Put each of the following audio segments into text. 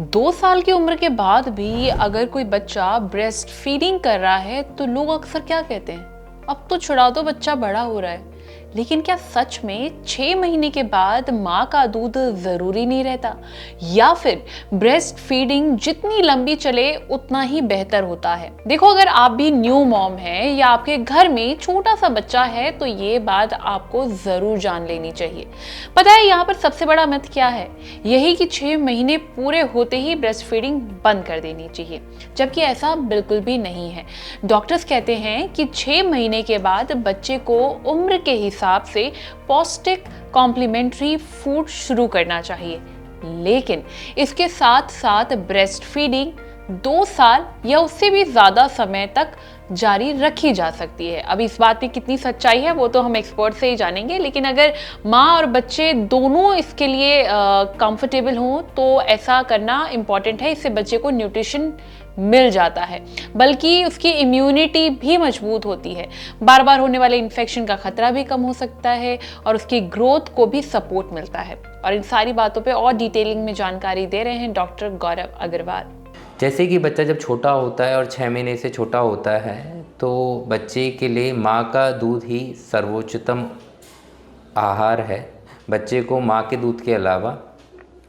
2 साल की उम्र के बाद भी अगर कोई बच्चा ब्रेस्ट फीडिंग कर रहा है तो लोग अक्सर क्या कहते हैं, अब तो छुड़ा दो, बच्चा बड़ा हो रहा है। लेकिन क्या सच में 6 महीने के बाद माँ का दूध जरूरी नहीं रहता, या फिर ब्रेस्ट फीडिंग जितनी लंबी चले उतना ही बेहतर होता है? देखो, अगर आप भी न्यू मॉम है या आपके घर में छोटा सा बच्चा है तो ये बात आपको जरूर जान लेनी चाहिए। पता है यहाँ पर सबसे बड़ा मिथ क्या है? यही कि 6 महीने पूरे होते ही ब्रेस्ट फीडिंग बंद कर देनी चाहिए, जबकि ऐसा बिल्कुल भी नहीं है। डॉक्टर्स कहते हैं कि 6 महीने के बाद बच्चे को उम्र के हिसाब से पौष्टिक कॉम्प्लीमेंट्री फूड शुरू करना चाहिए, लेकिन इसके साथ साथ ब्रेस्ट फीडिंग 2 साल या उससे भी ज्यादा समय तक जारी रखी जा सकती है। अब इस बात पे कितनी सच्चाई है वो तो हम एक्सपर्ट से ही जानेंगे, लेकिन अगर माँ और बच्चे दोनों इसके लिए कंफर्टेबल हों तो ऐसा करना इम्पॉर्टेंट है। इससे बच्चे को न्यूट्रिशन मिल जाता है, बल्कि उसकी इम्यूनिटी भी मजबूत होती है, बार बार होने वाले इन्फेक्शन का खतरा भी कम हो सकता है और उसकी ग्रोथ को भी सपोर्ट मिलता है। और इन सारी बातों पे और डिटेलिंग में जानकारी दे रहे हैं डॉक्टर गौरव अग्रवाल। जैसे कि बच्चा जब छोटा होता है और 6 महीने से छोटा होता है तो बच्चे के लिए माँ का दूध ही सर्वोच्चतम आहार है। बच्चे को माँ के दूध के अलावा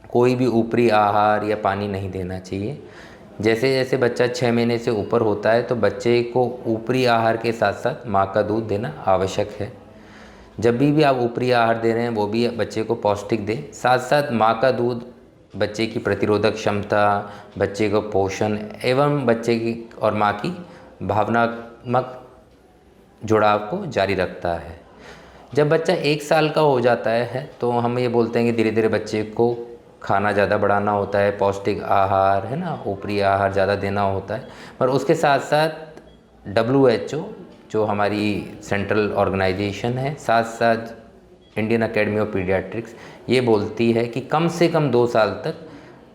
कोई भी ऊपरी आहार या पानी नहीं देना चाहिए। जैसे जैसे बच्चा 6 महीने से ऊपर होता है तो बच्चे को ऊपरी आहार के साथ साथ माँ का दूध देना आवश्यक है। जब भी आप ऊपरी आहार दे रहे हैं वो भी बच्चे को पौष्टिक दें। साथ साथ माँ का दूध बच्चे की प्रतिरोधक क्षमता, बच्चे को पोषण एवं बच्चे की और माँ की भावनात्मक जुड़ाव को जारी रखता है। जब बच्चा 1 साल का हो जाता है तो हम ये बोलते हैं कि धीरे धीरे बच्चे को खाना ज़्यादा बढ़ाना होता है, पौष्टिक आहार है ना, ऊपरी आहार ज़्यादा देना होता है। पर उसके साथ साथ WHO जो हमारी सेंट्रल ऑर्गेनाइजेशन है, साथ साथ इंडियन अकेडमी ऑफ पीडियाट्रिक्स, ये बोलती है कि कम से कम 2 साल तक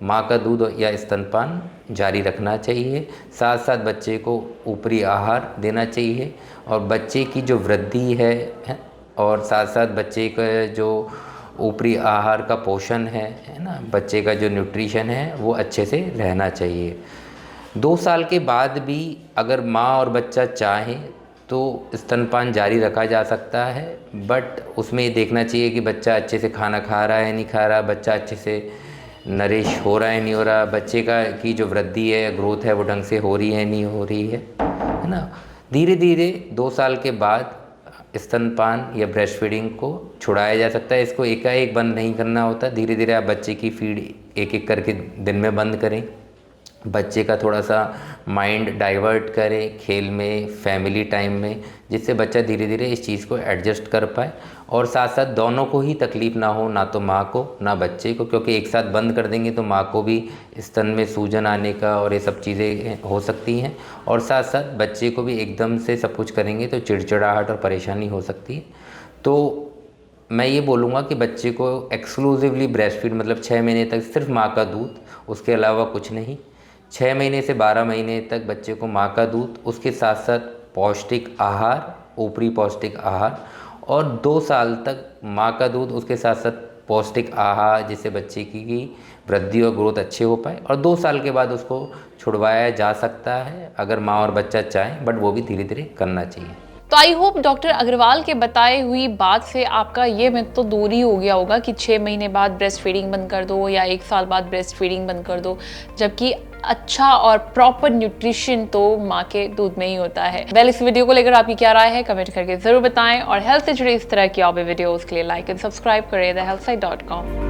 माँ का दूध या स्तनपान जारी रखना चाहिए। साथ साथ बच्चे को ऊपरी आहार देना चाहिए और बच्चे की जो वृद्धि है और साथ साथ बच्चे का जो ऊपरी आहार का पोषण है ना, बच्चे का जो न्यूट्रिशन है वो अच्छे से रहना चाहिए। 2 साल के बाद भी अगर माँ और बच्चा चाहे तो स्तनपान जारी रखा जा सकता है, बट उसमें ये देखना चाहिए कि बच्चा अच्छे से खाना खा रहा है नहीं खा रहा, बच्चा अच्छे से नरिश हो रहा है नहीं हो रहा, बच्चे का की जो वृद्धि है, ग्रोथ है वो ढंग से हो रही है नहीं हो रही है ना। धीरे धीरे 2 साल के बाद स्तनपान या ब्रेस्ट फीडिंग को छुड़ाया जा सकता है। इसको एकाएक बंद नहीं करना होता, धीरे धीरे आप बच्चे की फीड एक एक करके दिन में बंद करें, बच्चे का थोड़ा सा माइंड डाइवर्ट करें खेल में, फैमिली टाइम में, जिससे बच्चा धीरे धीरे इस चीज़ को एडजस्ट कर पाए और साथ साथ दोनों को ही तकलीफ़ ना हो, ना तो माँ को ना बच्चे को, क्योंकि एक साथ बंद कर देंगे तो माँ को भी स्तन में सूजन आने का और ये सब चीज़ें हो सकती हैं और साथ साथ बच्चे को भी एकदम से सब कुछ करेंगे तो चिड़चिड़ाहट और परेशानी हो सकती है। तो मैं ये बोलूँगा कि बच्चे को एक्सक्लूसिवली ब्रेस्ट फीड मतलब 6 महीने तक सिर्फ माँ का दूध, उसके अलावा कुछ नहीं। 6 महीने से 12 महीने तक बच्चे को माँ का दूध, उसके साथ साथ पौष्टिक आहार, ऊपरी पौष्टिक आहार और 2 साल तक माँ का दूध, उसके साथ साथ पौष्टिक आहार, जिससे बच्चे की वृद्धि और ग्रोथ अच्छे हो पाए और 2 साल के बाद उसको छुड़वाया जा सकता है अगर माँ और बच्चा चाहें, बट वो भी धीरे धीरे करना चाहिए। तो आई होप डॉक्टर अग्रवाल के बताए हुई बात से आपका ये मिथ तो दूर ही हो गया होगा कि 6 महीने बाद ब्रेस्ट फीडिंग बंद कर दो या 1 साल बाद ब्रेस्ट फीडिंग बंद कर दो, जबकि अच्छा और प्रॉपर न्यूट्रिशन तो माँ के दूध में ही होता है। इस वीडियो को लेकर आपकी क्या राय है कमेंट करके जरूर बताएं और हेल्थ से जुड़े इस तरह की और भी वीडियोस के लिए लाइक एंड सब्सक्राइब करें thehealthsite.com।